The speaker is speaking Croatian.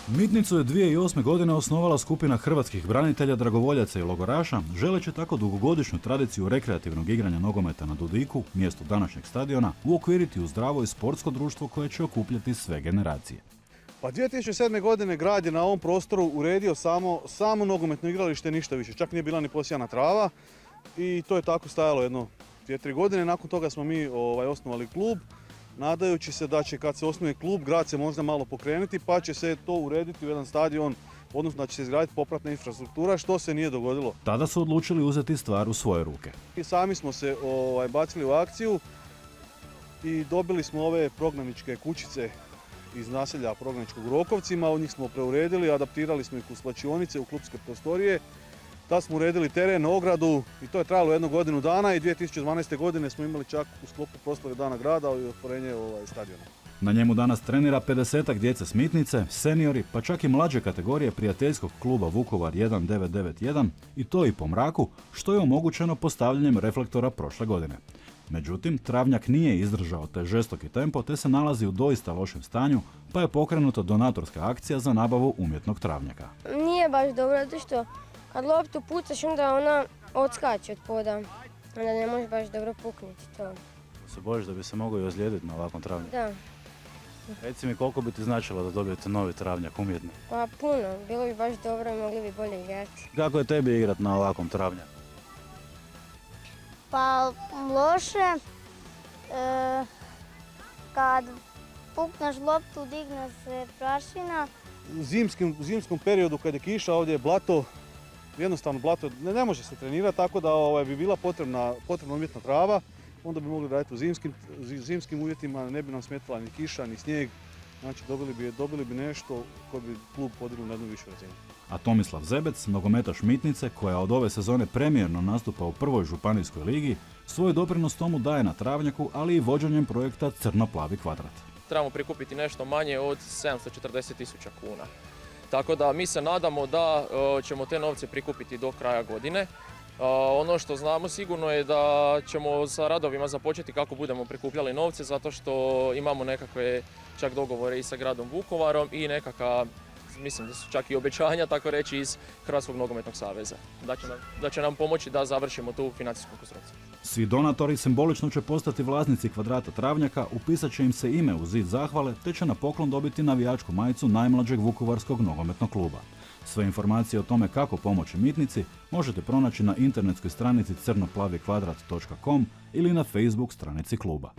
Mitnicu je 2008. godine osnovala skupina hrvatskih branitelja, dragovoljaca i logoraša, želeći tako dugogodišnju tradiciju rekreativnog igranja nogometa na Dudiku, mjestu današnjeg stadiona, uokviriti u zdravo i sportsko društvo koje će okupljati sve generacije. Pa 2007. godine grad je na ovom prostoru uredio samo nogometno igralište, ništa više. Čak nije bila ni posijana trava i to je tako stajalo jedno 2-3 godine. Nakon toga smo mi osnovali klub, nadajući se da će kad se osnuje klub, grad se možda malo pokrenuti pa će se to urediti u jedan stadion, odnosno da će se izgraditi popratna infrastruktura, što se nije dogodilo. Tada su odlučili uzeti stvar u svoje ruke. I sami smo se bacili u akciju i dobili smo ove prognaničke kućice iz naselja Prognaničkog u Rokovcima, od njih smo preuredili, adaptirali smo ih u svlačionice, u klupske prostorije. Tad smo uredili teren, ogradu i to je trajalo 1 godinu dana i 2012. godine smo imali čak u sklopu proslave Dana grada i otvorenje stadiona. Na njemu danas trenira 50-ak djece s Mitnice, seniori, pa čak i mlađe kategorije prijateljskog kluba Vukovar 1991 i to i po mraku, što je omogućeno postavljanjem reflektora prošle godine. Međutim, travnjak nije izdržao taj žestoki tempo te se nalazi u doista lošem stanju, pa je pokrenuta donatorska akcija za nabavu umjetnog travnjaka. Nije baš dobro, zato što kad loptu pucaš onda ona odskače od poda. Onda ne možeš baš dobro puknuti to. Se bojiš da bi se mogao i ozlijediti na ovakvom travnjaku? Da. Reci mi koliko bi ti značilo da dobijete novi travnjak umjetni? Pa puno, bilo bi baš dobro i mogli bi bolje igrati. Kako je tebi igrati na ovakvom travnjaku? Pa loše, kad pukneš loptu digne se prašina. U zimskom periodu kad je kiša, ovdje je blato, jednostavno blato ne može se trenirati, tako da bi bila potrebna umjetna trava, onda bi mogli raditi u zimskim uvjetima, ne bi nam smetala ni kiša, ni snijeg, znači dobili bi nešto koje bi klub podigli na jednu višu razinu. A Tomislav Zebec, nogometaš Mitnice, koja od ove sezone premijerno nastupa u prvoj županijskoj ligi, svoj doprinos tomu daje na travnjaku, ali i vođenjem projekta Crno-plavi kvadrat. Trebamo prikupiti nešto manje od 740.000 kuna. Tako da mi se nadamo da ćemo te novce prikupiti do kraja godine. Ono što znamo sigurno je da ćemo sa radovima započeti kako budemo prikupljali novce, zato što imamo nekakve čak dogovore i sa gradom Vukovarom i nekakva, mislim da su čak i obećanja, tako reći, iz Hrvatskog nogometnog saveza. Da će nam pomoći da završimo tu financijsku konstrukciju. Svi donatori simbolično će postati vlasnici kvadrata travnjaka, upisat će im se ime u zid zahvale, te će na poklon dobiti navijačku majicu najmlađeg vukovarskog nogometnog kluba. Sve informacije o tome kako pomoći Mitnici možete pronaći na internetskoj stranici crnoplavikvadrat.com ili na Facebook stranici kluba.